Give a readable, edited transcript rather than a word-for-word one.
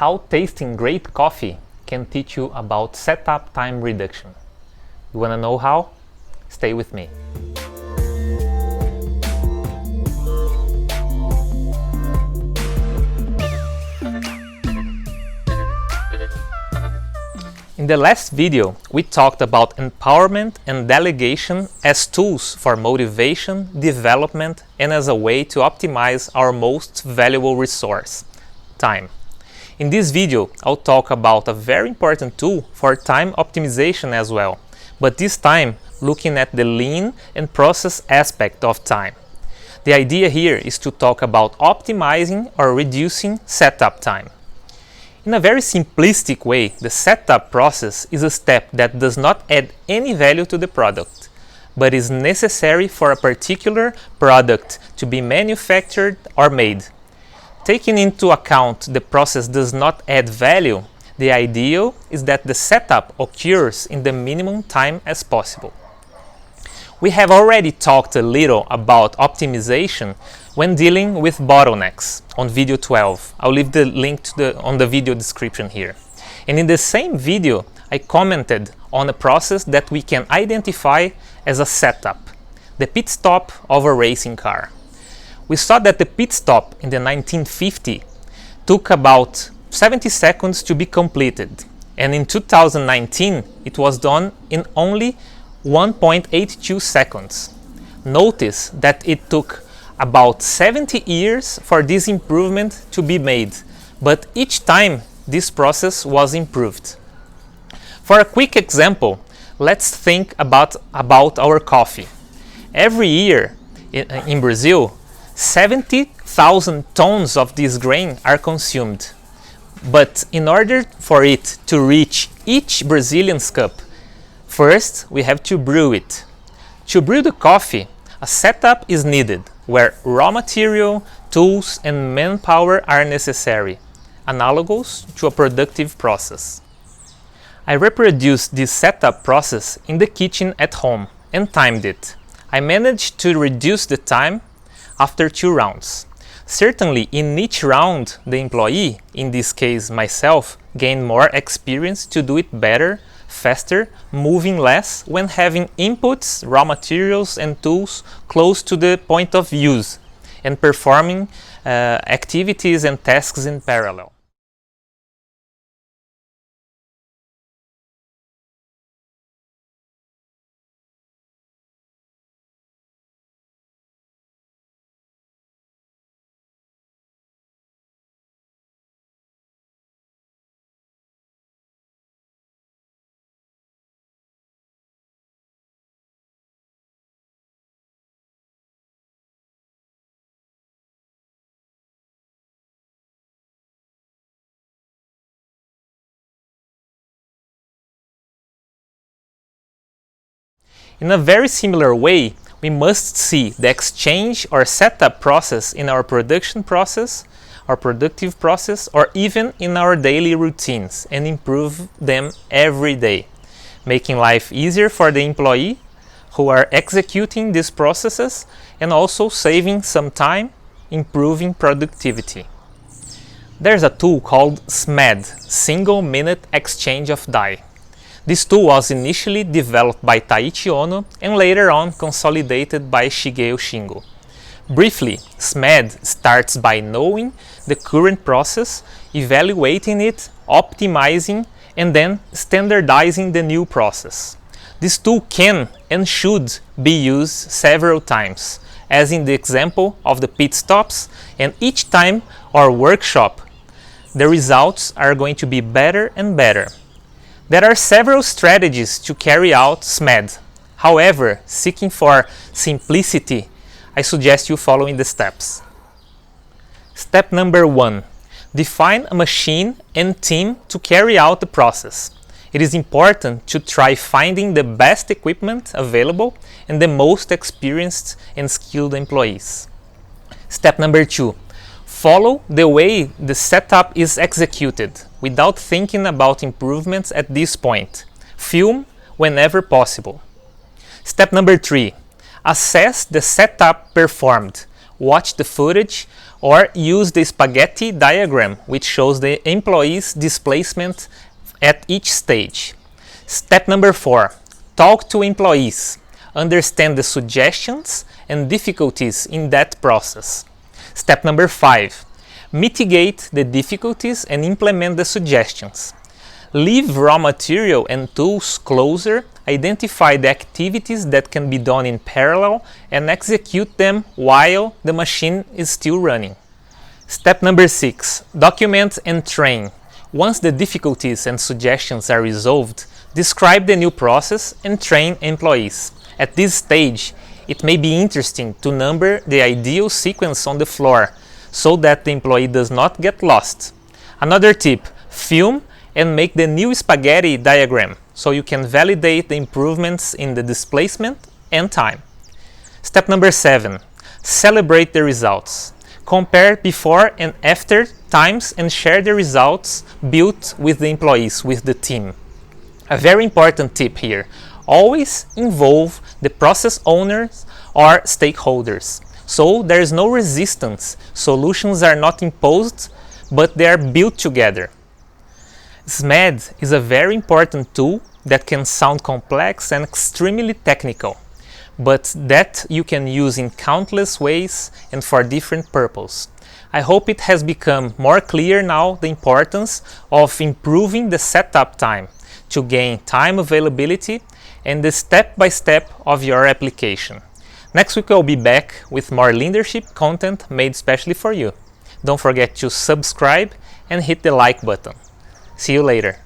how tasting great coffee can teach you about setup time reduction. You wanna know how? Stay with me. In the last video, we talked about empowerment and delegation as tools for motivation, development, and as a way to optimize our most valuable resource, time. In this video, I'll talk about a very important tool for time optimization as well, but this time looking at the lean and process aspect of time. The idea here is to talk about optimizing or reducing setup time. In a very simplistic way, the setup process is a step that does not add any value to the product, but is necessary for a particular product to be manufactured or made. Taking into account the process does not add value, the ideal is that the setup occurs in the minimum time as possible. We have already talked a little about optimization when dealing with bottlenecks on video 12. I'll leave the link on the video description here. And in the same video, I commented on a process that we can identify as a setup, the pit stop of a racing car. We saw that the pit stop in the 1950 took about 70 seconds to be completed, and in 2019 it was done in only 1.82 seconds. Notice that it took about 70 years for this improvement to be made, but each time this process was improved. For a quick example, let's think about our coffee. Every year in Brazil, 70,000 tons of this grain are consumed. But in order for it to reach each Brazilian's cup, first we have to brew it. To brew the coffee, a setup is needed where raw material, tools, and manpower are necessary, analogous to a productive process. I reproduced this setup process in the kitchen at home and timed it. I managed to reduce the time after 2 rounds. Certainly, in each round, the employee, in this case myself, gained more experience to do it better, faster, moving less when having inputs, raw materials, and tools close to the point of use, and performing activities and tasks in parallel. In a very similar way, we must see the exchange or setup process in our production process, our productive process, or even in our daily routines and improve them every day, making life easier for the employee who are executing these processes and also saving some time, improving productivity. There's a tool called SMED, Single Minute Exchange of Die. This tool was initially developed by Taiichi Ohno and later on consolidated by Shigeo Shingo. Briefly, SMED starts by knowing the current process, evaluating it, optimizing, and then standardizing the new process. This tool can and should be used several times, as in the example of the pit stops, and each time or workshop, the results are going to be better and better. There are several strategies to carry out SMED. However, seeking for simplicity, I suggest you following the steps. Step number 1. Define a machine and team to carry out the process. It is important to try finding the best equipment available and the most experienced and skilled employees. Step number 2. Follow the way the setup is executed without thinking about improvements at this point. Film whenever possible. Step number 3. Assess the setup performed. watch the footage, or use the spaghetti diagram, which shows the employee's displacement at each stage. Step number 4. Talk to employees. Understand the suggestions and difficulties in that process. Step number 5. Mitigate the difficulties and implement the suggestions. Leave raw material and tools closer, identify the activities that can be done in parallel, and execute them while the machine is still running. Step number 6. Document and train. Once the difficulties and suggestions are resolved, describe the new process and train employees. At this stage, it may be interesting to number the ideal sequence on the floor so that the employee does not get lost. Another tip: film and make the new spaghetti diagram so you can validate the improvements in the displacement and time. Step number 7. Celebrate the results. Compare before and after times and share the results built with the employees, with the team. A very important tip here: always involve the process owners or stakeholders, so there is no resistance. Solutions are not imposed, but they are built together. SMED is a very important tool that can sound complex and extremely technical, but that you can use in countless ways and for different purposes. I hope it has become more clear now the importance of improving the setup time to gain time availability and the step-by-step of your application. Next week I'll be back with more Leandership content made specially for you. Don't forget to subscribe and hit the like button. See you later.